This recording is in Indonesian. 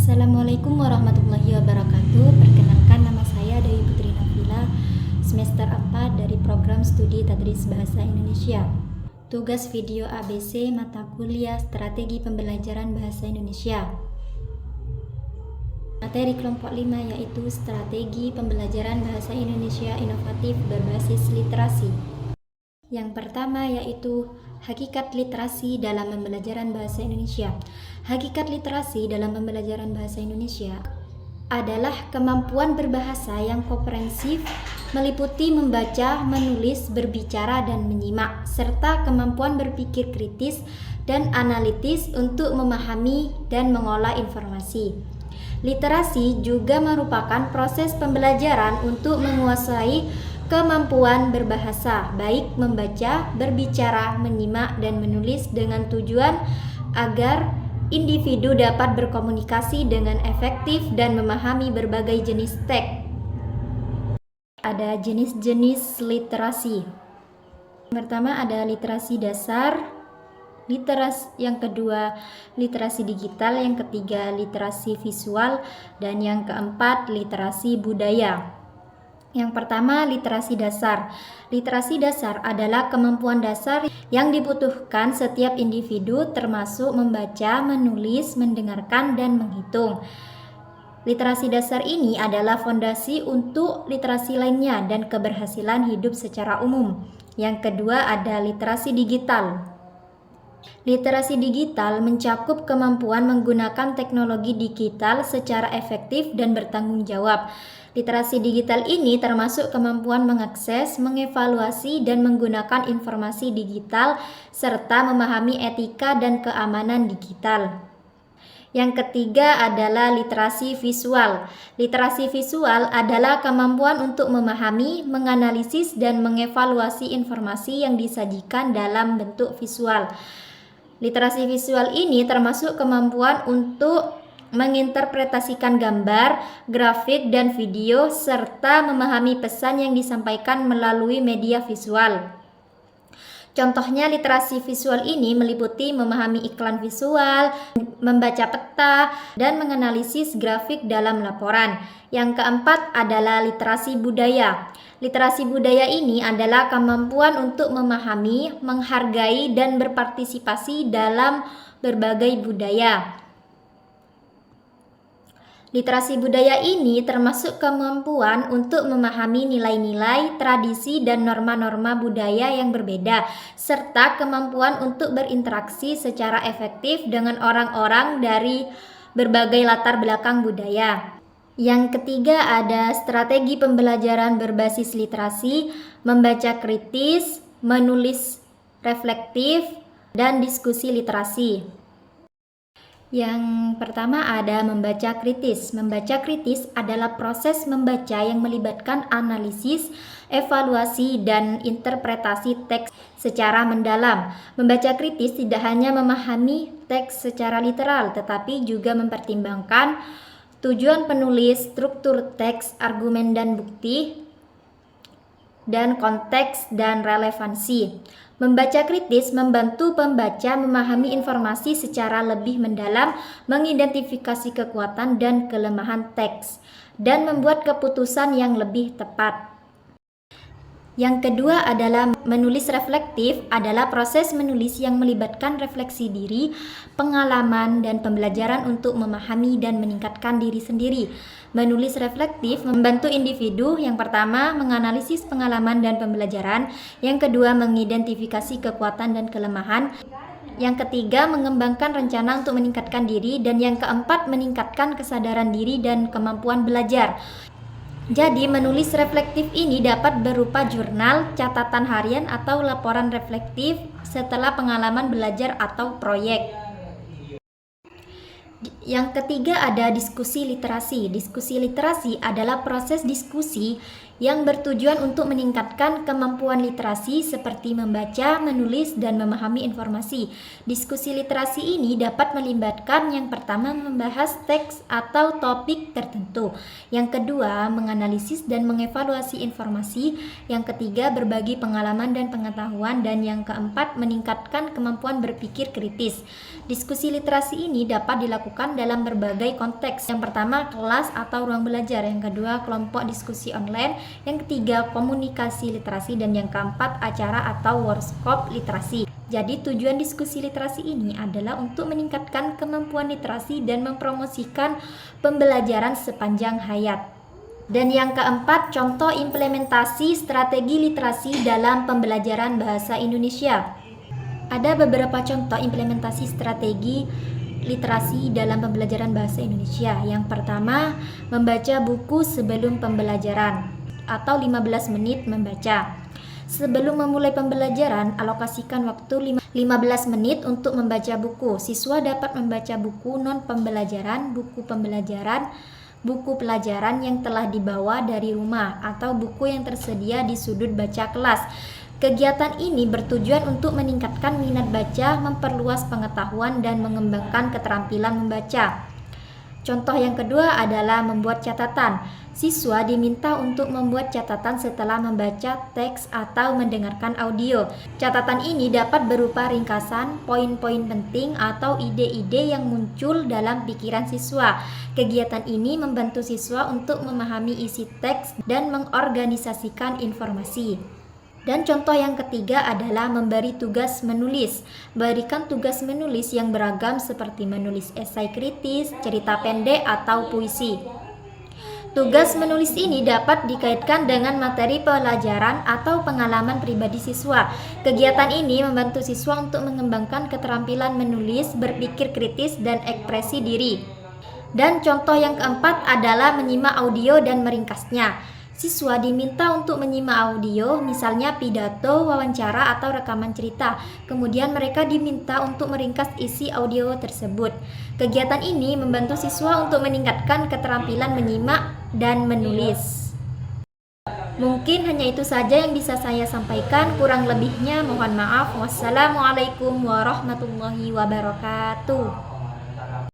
Assalamualaikum warahmatullahi wabarakatuh. Perkenalkan, nama saya Dewi Putri Nabila, semester 4 dari program studi Tadris Bahasa Indonesia. Tugas video ABC mata kuliah Strategi Pembelajaran Bahasa Indonesia. Materi kelompok 5 yaitu Strategi Pembelajaran Bahasa Indonesia Inovatif Berbasis Literasi. Yang pertama yaitu hakikat literasi dalam pembelajaran bahasa Indonesia. Hakikat literasi dalam pembelajaran bahasa Indonesia adalah kemampuan berbahasa yang komprehensif, meliputi membaca, menulis, berbicara, dan menyimak, serta kemampuan berpikir kritis dan analitis untuk memahami dan mengolah informasi. Literasi juga merupakan proses pembelajaran untuk menguasai kemampuan berbahasa, baik membaca, berbicara, menyimak, dan menulis dengan tujuan agar individu dapat berkomunikasi dengan efektif dan memahami berbagai jenis teks. Ada jenis-jenis literasi. Yang pertama ada literasi dasar, yang kedua literasi digital, yang ketiga literasi visual, dan yang keempat literasi budaya. Yang pertama, literasi dasar. Literasi dasar adalah kemampuan dasar yang dibutuhkan setiap individu, termasuk membaca, menulis, mendengarkan, dan menghitung. Literasi dasar ini adalah fondasi untuk literasi lainnya dan keberhasilan hidup secara umum. Yang kedua ada literasi digital. Literasi digital mencakup kemampuan menggunakan teknologi digital secara efektif dan bertanggung jawab. Literasi digital ini termasuk kemampuan mengakses, mengevaluasi, dan menggunakan informasi digital, serta memahami etika dan keamanan digital. Yang ketiga adalah literasi visual. Literasi visual adalah kemampuan untuk memahami, menganalisis, dan mengevaluasi informasi yang disajikan dalam bentuk visual. Literasi visual ini termasuk kemampuan untuk menginterpretasikan gambar, grafik, dan video, serta memahami pesan yang disampaikan melalui media visual. Contohnya literasi visual ini meliputi memahami iklan visual, membaca peta, dan menganalisis grafik dalam laporan. Yang keempat adalah literasi budaya. Literasi budaya ini adalah kemampuan untuk memahami, menghargai, dan berpartisipasi dalam berbagai budaya. Literasi budaya ini termasuk kemampuan untuk memahami nilai-nilai, tradisi, dan norma-norma budaya yang berbeda, serta kemampuan untuk berinteraksi secara efektif dengan orang-orang dari berbagai latar belakang budaya. Yang ketiga ada strategi pembelajaran berbasis literasi, membaca kritis, menulis reflektif, dan diskusi literasi. Yang pertama ada membaca kritis. Membaca kritis adalah proses membaca yang melibatkan analisis, evaluasi, dan interpretasi teks secara mendalam. Membaca kritis tidak hanya memahami teks secara literal, tetapi juga mempertimbangkan tujuan penulis, struktur teks, argumen dan bukti, dan konteks dan relevansi. Membaca kritis membantu pembaca memahami informasi secara lebih mendalam, mengidentifikasi kekuatan dan kelemahan teks, dan membuat keputusan yang lebih tepat. Yang kedua adalah menulis reflektif, adalah proses menulis yang melibatkan refleksi diri, pengalaman, dan pembelajaran untuk memahami dan meningkatkan diri sendiri. Menulis reflektif membantu individu yang pertama menganalisis pengalaman dan pembelajaran, yang kedua mengidentifikasi kekuatan dan kelemahan, yang ketiga mengembangkan rencana untuk meningkatkan diri, dan yang keempat meningkatkan kesadaran diri dan kemampuan belajar. Jadi menulis reflektif ini dapat berupa jurnal, catatan harian, atau laporan reflektif setelah pengalaman belajar atau proyek. Yang ketiga ada diskusi literasi. Diskusi literasi adalah proses diskusi yang bertujuan untuk meningkatkan kemampuan literasi seperti membaca, menulis, dan memahami informasi. Diskusi literasi ini dapat melibatkan yang pertama membahas teks atau topik tertentu, yang kedua menganalisis dan mengevaluasi informasi, yang ketiga berbagi pengalaman dan pengetahuan, dan yang keempat meningkatkan kemampuan berpikir kritis. Diskusi literasi ini dapat dilakukan dilakukan dalam berbagai konteks. Yang pertama, kelas atau ruang belajar. Yang kedua, kelompok diskusi online. Yang ketiga, komunikasi literasi. Dan yang keempat, acara atau workshop literasi. Jadi tujuan diskusi literasi ini adalah untuk meningkatkan kemampuan literasi dan mempromosikan pembelajaran sepanjang hayat. Dan yang keempat, contoh implementasi strategi literasi dalam pembelajaran bahasa Indonesia. Ada beberapa contoh implementasi strategi literasi dalam pembelajaran bahasa Indonesia. Yang pertama, membaca buku sebelum pembelajaran atau 15 menit membaca. Sebelum memulai pembelajaran, alokasikan waktu 15 menit untuk membaca buku. Siswa dapat membaca buku non-pembelajaran, buku pembelajaran, buku pelajaran yang telah dibawa dari rumah, atau buku yang tersedia di sudut baca kelas. Kegiatan ini bertujuan untuk meningkatkan minat baca, memperluas pengetahuan, dan mengembangkan keterampilan membaca. Contoh yang kedua adalah membuat catatan. Siswa diminta untuk membuat catatan setelah membaca teks atau mendengarkan audio. Catatan ini dapat berupa ringkasan, poin-poin penting, atau ide-ide yang muncul dalam pikiran siswa. Kegiatan ini membantu siswa untuk memahami isi teks dan mengorganisasikan informasi. Dan contoh yang ketiga adalah memberi tugas menulis. Berikan tugas menulis yang beragam seperti menulis esai kritis, cerita pendek, atau puisi. Tugas menulis ini dapat dikaitkan dengan materi pelajaran atau pengalaman pribadi siswa. Kegiatan ini membantu siswa untuk mengembangkan keterampilan menulis, berpikir kritis, dan ekspresi diri. Dan contoh yang keempat adalah menyimak audio dan meringkasnya. Siswa diminta untuk menyimak audio, misalnya pidato, wawancara, atau rekaman cerita. Kemudian mereka diminta untuk meringkas isi audio tersebut. Kegiatan ini membantu siswa untuk meningkatkan keterampilan menyimak dan menulis. Mungkin hanya itu saja yang bisa saya sampaikan. Kurang lebihnya mohon maaf. Wassalamualaikum warahmatullahi wabarakatuh.